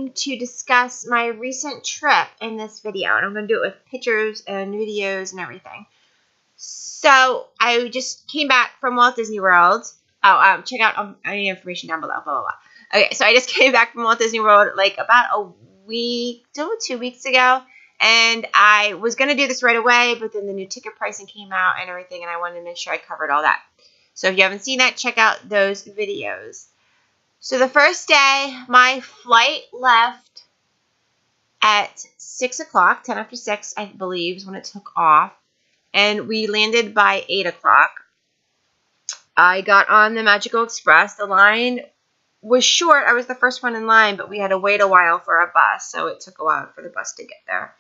going to discuss my recent trip in this video, and I'm going to do it with pictures and videos and everything. So I just came back from Walt Disney World. Check out any information down below, blah, blah, blah. Okay, so I just came back from Walt Disney World like about a week, 2 weeks ago, and I was going to do this right away, but then the new ticket pricing came out and everything, and I wanted to make sure I covered all that. So if you haven't seen that, check out those videos. So the first day, my flight left at 6 o'clock, 10 after 6, I believe, is when it took off. And we landed by 8 o'clock. I got on the Magical Express. The line was short. I was the first one in line, but we had to wait a while for a bus, so it took a while for the bus to get there.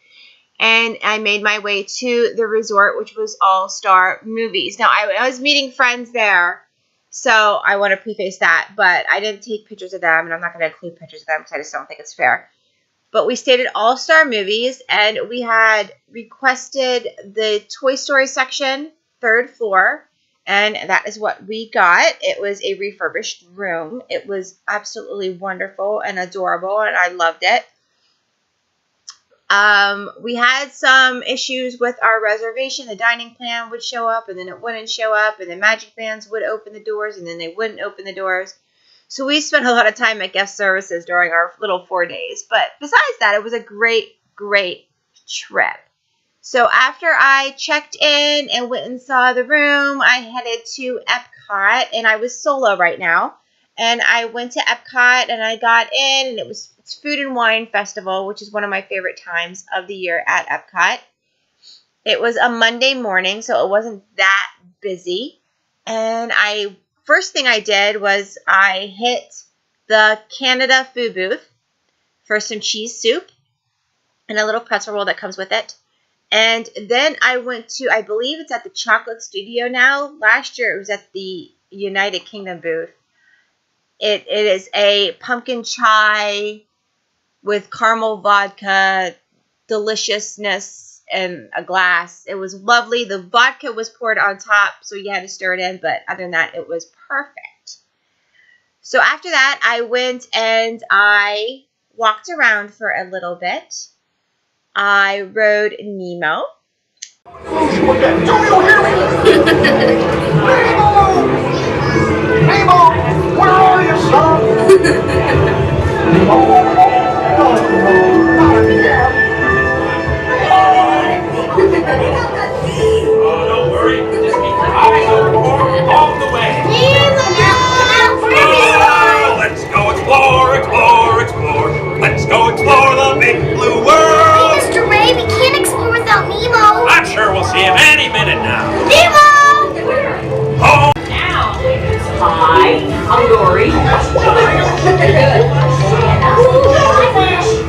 And I made my way to the resort, which was All Star Movies. Now, I was meeting friends there, so I want to preface that, but I didn't take pictures of them, and I'm not going to include pictures of them because I just don't think it's fair. But we stayed at All Star Movies, and we had requested the Toy Story section, 3rd floor, and that is what we got. It was a refurbished room. It was absolutely wonderful and adorable, and I loved it. We had some issues with our reservation. The dining plan would show up, and then it wouldn't show up, and the magic bands would open the doors, and then they wouldn't open the doors. So we spent a lot of time at guest services during our little 4 days. But besides that, it was a great, great trip. So after I checked in and went and saw the room, I headed to Epcot, and I was solo right now. And I went to Epcot, and I got in, and it's Food and Wine Festival, which is one of my favorite times of the year at Epcot. It was a Monday morning, so it wasn't that busy. And first thing I did was I hit the Canada food booth for some cheese soup and a little pretzel roll that comes with it. And then I went to, I believe it's at the Chocolate Studio now. Last year it was at the United Kingdom booth. It is a pumpkin chai with caramel vodka, deliciousness, and a glass. It was lovely. The vodka was poured on top, so you had to stir it in, but other than that, it was perfect. So after that, I went and I walked around for a little bit. I rode Nemo. Do you hear me? Nemo! Where are you, son? Nemo! No, not again. Oh, don't worry. Just keep your eyes open all the way. Oh, let's go explore, explore, explore. Let's go explore the big blue world. Hey, Mr. Ray, we can't explore without Nemo. I'm sure we'll see him any minute now. Nemo! Oh. Now, hi, I'm Dory.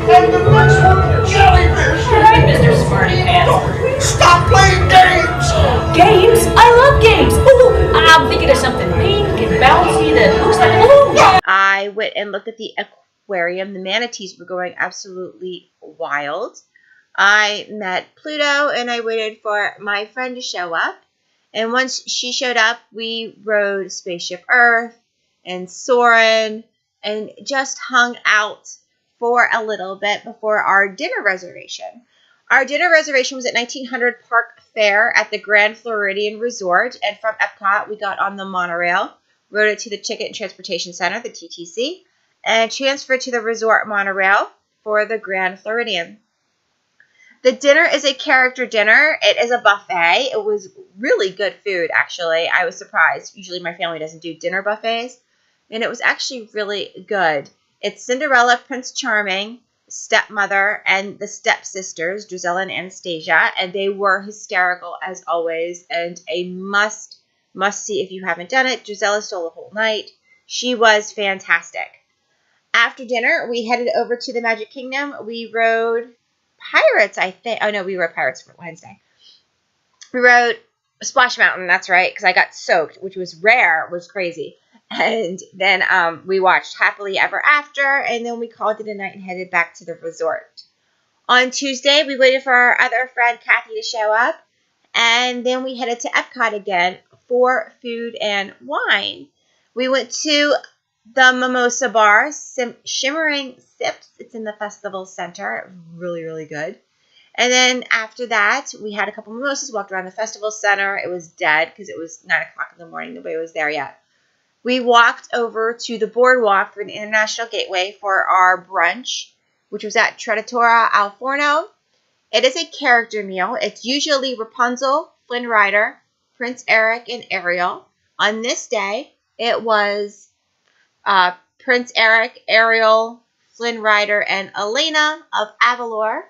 And the next one, jellyfish. All right, Mr. Smarty Pants. Stop playing games. Games? I love games. Ooh, I'm thinking of something pink and bouncy that looks like a balloon. I went and looked at the aquarium. The manatees were going absolutely wild. I met Pluto, and I waited for my friend to show up. And once she showed up, we rode Spaceship Earth and Soarin' and just hung out for a little bit before our dinner reservation. Our dinner reservation was at 1900 Park Fair at the Grand Floridian Resort. And from Epcot, we got on the monorail, rode it to the Ticket and Transportation Center, the TTC, and transferred to the resort monorail for the Grand Floridian. The dinner is a character dinner. It is a buffet. It was really good food, actually. I was surprised. Usually my family doesn't do dinner buffets, and it was actually really good. It's Cinderella, Prince Charming, stepmother, and the stepsisters, Giselle and Anastasia, and they were hysterical as always, and a must see if you haven't done it. Giselle stole the whole night. She was fantastic. After dinner, we headed over to the Magic Kingdom. We rode Pirates, I think. Oh, no, we rode Pirates for Wednesday. We rode Splash Mountain, that's right, because I got soaked, which was rare. It was crazy. And then we watched Happily Ever After, and then we called it a night and headed back to the resort. On Tuesday, we waited for our other friend, Kathy, to show up, and then we headed to Epcot again for food and wine. We went to the Mimosa Bar, Shimmering Sips. It's in the festival center. Really, really good. And then after that, we had a couple mimosas, walked around the festival center. It was dead because it was 9 o'clock in the morning. Nobody was there yet. We walked over to the boardwalk for the International Gateway for our brunch, which was at Trattoria Al Forno. It is a character meal. It's usually Rapunzel, Flynn Rider, Prince Eric, and Ariel. On this day, it was Prince Eric, Ariel, Flynn Rider, and Elena of Avalor.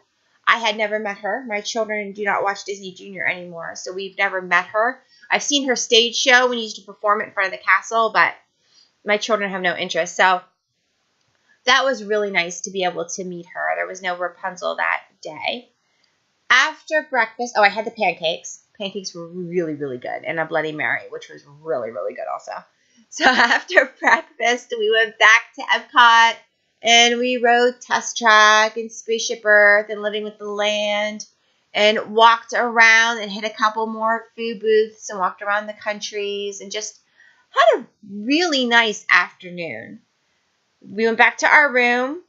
I had never met her. My children do not watch Disney Junior anymore, so we've never met her. I've seen her stage show when he used to perform it in front of the castle, but my children have no interest. So that was really nice to be able to meet her. There was no Rapunzel that day. After breakfast, I had the pancakes. Pancakes were really, really good, and a Bloody Mary, which was really, really good also. So after breakfast, we went back to Epcot, and we rode Test Track and Spaceship Earth and Living with the Land, and walked around and hit a couple more food booths and walked around the countries and just had a really nice afternoon. We went back to our room,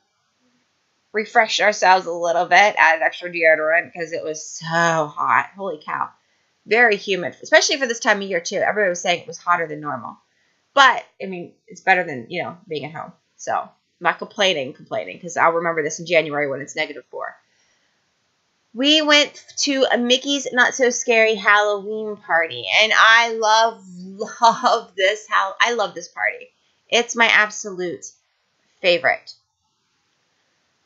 refreshed ourselves a little bit, added extra deodorant because it was so hot. Holy cow. Very humid, especially for this time of year, too. Everybody was saying it was hotter than normal. But, I mean, it's better than, being at home. So, I'm not complaining, because I'll remember this in January when it's -4. We went to a Mickey's Not So Scary Halloween party, and I love this. I love this party. It's my absolute favorite.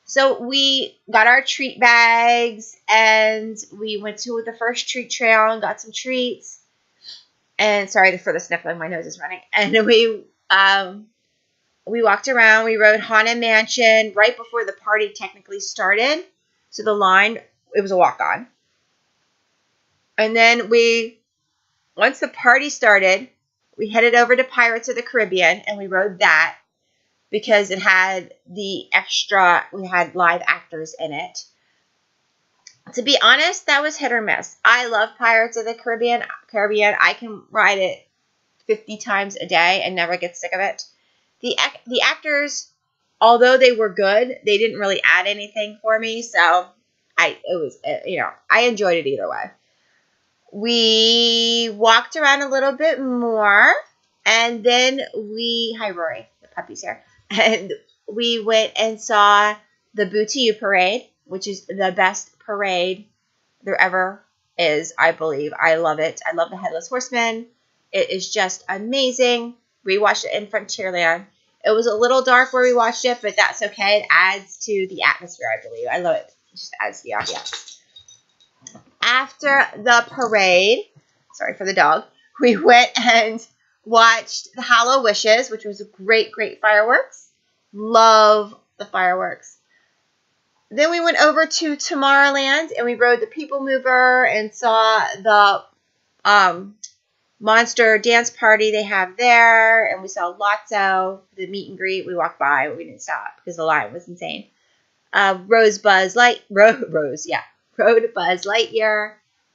So we got our treat bags, and we went to the first treat trail and got some treats. And sorry for the sniffling, my nose is running. And we walked around. We rode Haunted Mansion right before the party technically started. So the line, it was a walk-on. And then once the party started, we headed over to Pirates of the Caribbean, and we rode that because it had we had live actors in it. To be honest, that was hit or miss. I love Pirates of the Caribbean. I can ride it 50 times a day and never get sick of it. The actors, although they were good, they didn't really add anything for me. So I enjoyed it either way. We walked around a little bit more, and then hi Rory, the puppy's here, and we went and saw the Boo to You parade, which is the best parade there ever is, I believe. I love it. I love the Headless Horseman. It is just amazing. We watched it in Frontierland. It was a little dark where we watched it, but that's okay. It adds to the atmosphere, I believe. I love it. It just adds to the ambiance. After the parade, sorry for the dog, we went and watched the Hollow Wishes, which was a great, great fireworks. Love the fireworks. Then we went over to Tomorrowland, and we rode the People Mover and saw the monster dance party they have there, and we saw Lotso, the meet and greet. We walked by, but we didn't stop because the line was insane. Rode Buzz Lightyear,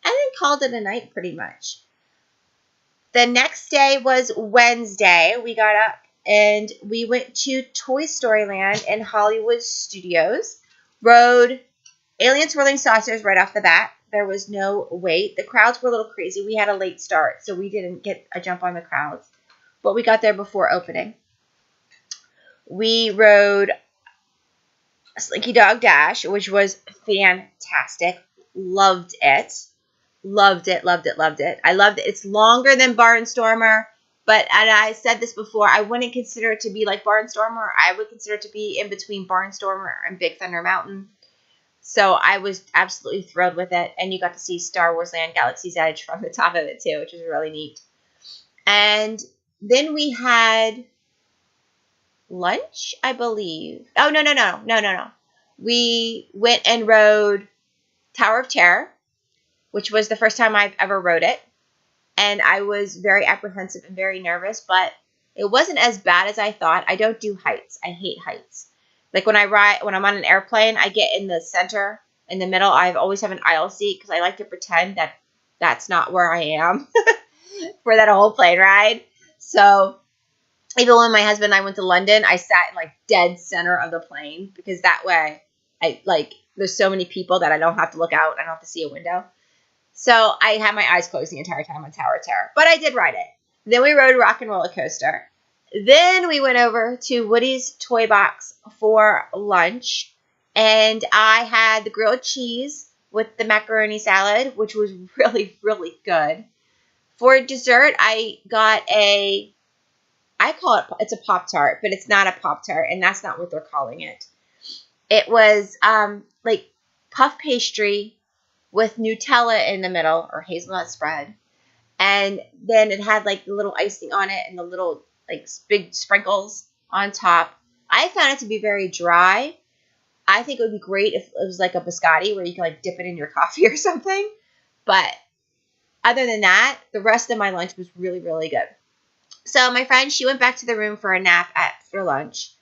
and then called it a night pretty much. The next day was Wednesday. We got up and we went to Toy Story Land in Hollywood Studios. Rode Alien Swirling Saucers right off the bat. There was no wait. The crowds were a little crazy. We had a late start, so we didn't get a jump on the crowds. But we got there before opening. We rode Slinky Dog Dash, which was fantastic. Loved it. Loved it. I loved it. It's longer than Barnstormer, but and I said this before, I wouldn't consider it to be like Barnstormer. I would consider it to be in between Barnstormer and Big Thunder Mountain. So I was absolutely thrilled with it. And you got to see Star Wars Land Galaxy's Edge from the top of it too, which was really neat. And then we had lunch, I believe. Oh, no. We went and rode Tower of Terror, which was the first time I've ever rode it. And I was very apprehensive and very nervous, but it wasn't as bad as I thought. I don't do heights. I hate heights. Like when I'm on an airplane, I get in the center, in the middle. I always have an aisle seat because I like to pretend that that's not where I am for that whole plane ride. So even when my husband and I went to London, I sat in like dead center of the plane because that way there's so many people that I don't have to look out. I don't have to see a window. So I had my eyes closed the entire time on Tower of Terror. But I did ride it. Then we rode Rock and Roller Coaster. Then we went over to Woody's Toy Box for lunch. And I had the grilled cheese with the macaroni salad, which was really, really good. For dessert, I got it's a Pop-Tart, but it's not a Pop-Tart, and that's not what they're calling it. It was like puff pastry with Nutella in the middle, or hazelnut spread. And then it had like the little icing on it and the little like big sprinkles on top. I found it to be very dry. I think it would be great if it was like a biscotti where you can like dip it in your coffee or something. But other than that, the rest of my lunch was really, really good. So my friend, she went back to the room for a nap after lunch.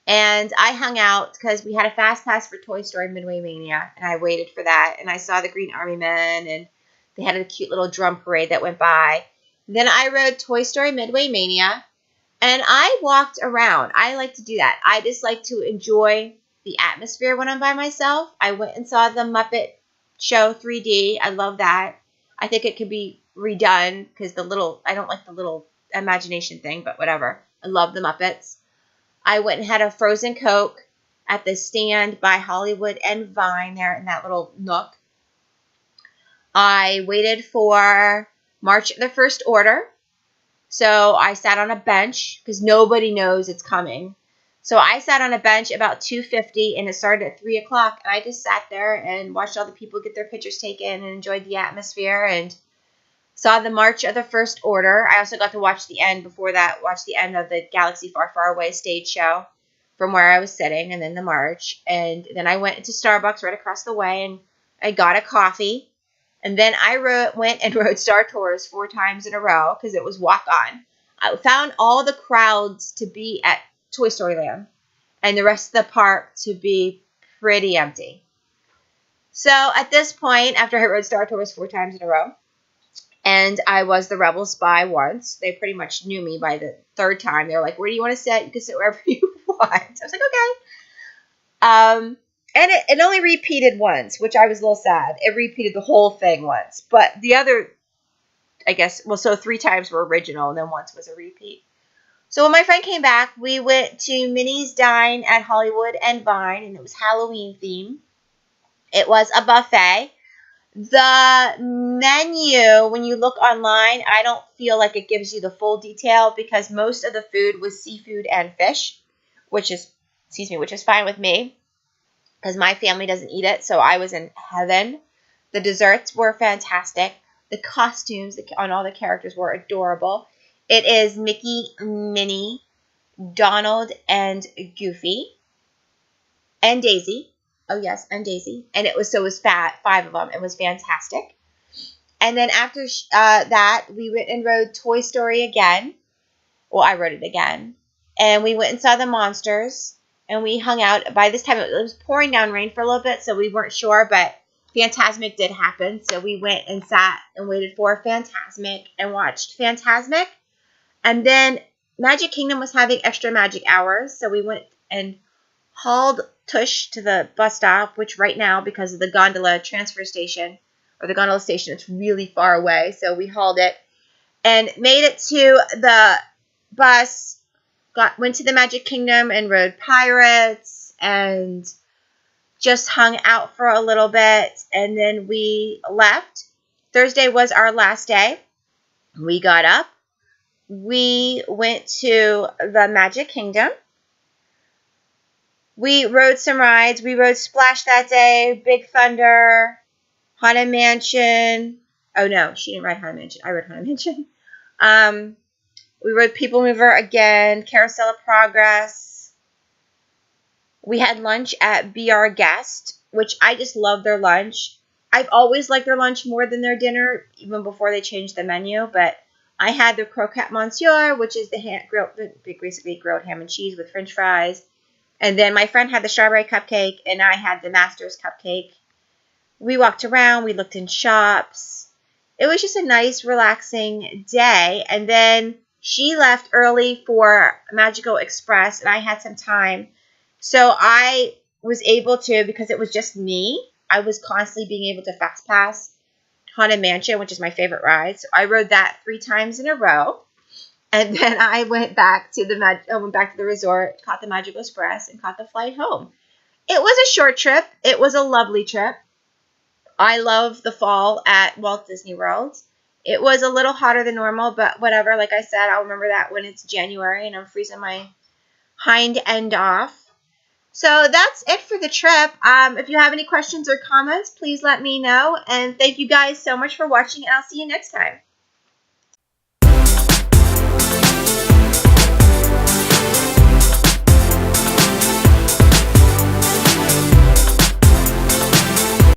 And I hung out because we had a Fastpass for Toy Story Midway Mania. And I waited for that. And I saw the Green Army Men. And they had a cute little drum parade that went by. Then I rode Toy Story Midway Mania. And I walked around. I like to do that. I just like to enjoy the atmosphere when I'm by myself. I went and saw the Muppet Show 3D. I love that. I think it could be redone because I don't like the little imagination thing, but whatever. I love the Muppets. I went and had a frozen Coke at the stand by Hollywood and Vine there in that little nook. I waited for March of the First Order. So I sat on a bench because nobody knows it's coming. So I sat on a bench about 2:50 and it started at 3 o'clock. And I just sat there and watched all the people get their pictures taken and enjoyed the atmosphere and saw the March of the First Order. I also got to watch the end before that, watch the end of the Galaxy Far, Far Away stage show from where I was sitting and then the march. And then I went into Starbucks right across the way and I got a coffee. And then I went and rode Star Tours 4 times in a row because it was walk-on. I found all the crowds to be at Toy Story Land and the rest of the park to be pretty empty. So at this point, after I rode Star Tours 4 times in a row, and I was the Rebel Spy once, they pretty much knew me by the 3rd time. They were like, where do you want to sit? You can sit wherever you want. I was like, okay. And it only repeated once, which I was a little sad. It repeated the whole thing once. But the other, so 3 times were original, and then once was a repeat. So when my friend came back, we went to Minnie's Dine at Hollywood and Vine, and it was Halloween themed. It was a buffet. The menu, when you look online, I don't feel like it gives you the full detail because most of the food was seafood and fish, which is fine with me because my family doesn't eat it, so I was in heaven. The desserts were fantastic. The costumes on all the characters were adorable. It is Mickey, Minnie, Donald, and Goofy, and Daisy. Oh, yes, and Daisy. And it was 5 of them. It was fantastic. And then after that, we went and rode Toy Story again. Well, I rode it again. And we went and saw the monsters. And we hung out. By this time, it was pouring down rain for a little bit, so we weren't sure. But Fantasmic did happen. So we went and sat and waited for Fantasmic and watched Fantasmic. And then Magic Kingdom was having extra magic hours. So we went and hauled Tush to the bus stop, which right now, because of the gondola transfer station, or the gondola station, it's really far away. So we hauled it and made it to the bus, went to the Magic Kingdom and rode Pirates and just hung out for a little bit. And then we left. Thursday was our last day. We got up. We went to the Magic Kingdom. We rode some rides. We rode Splash that day, Big Thunder, Haunted Mansion. Oh, no, she didn't ride Haunted Mansion. I rode Haunted Mansion. We rode People Mover again, Carousel of Progress. We had lunch at Be Our Guest, which I just love their lunch. I've always liked their lunch more than their dinner, even before they changed the menu. But I had the Croquette Monsieur, which is basically grilled ham and cheese with French fries. And then my friend had the strawberry cupcake, and I had the Master's cupcake. We walked around. We looked in shops. It was just a nice, relaxing day. And then She left early for Magical Express, and I had some time. So I was able to, because it was just me, I was constantly being able to Fastpass Haunted Mansion, which is my favorite ride. So I rode that 3 times in a row. And then I went back to the resort, caught the Magical Express, and caught the flight home. It was a short trip. It was a lovely trip. I love the fall at Walt Disney World. It was a little hotter than normal, but whatever. Like I said, I'll remember that when it's January and I'm freezing my hind end off. So that's it for the trip. If you have any questions or comments, please let me know. And thank you guys so much for watching, and I'll see you next time.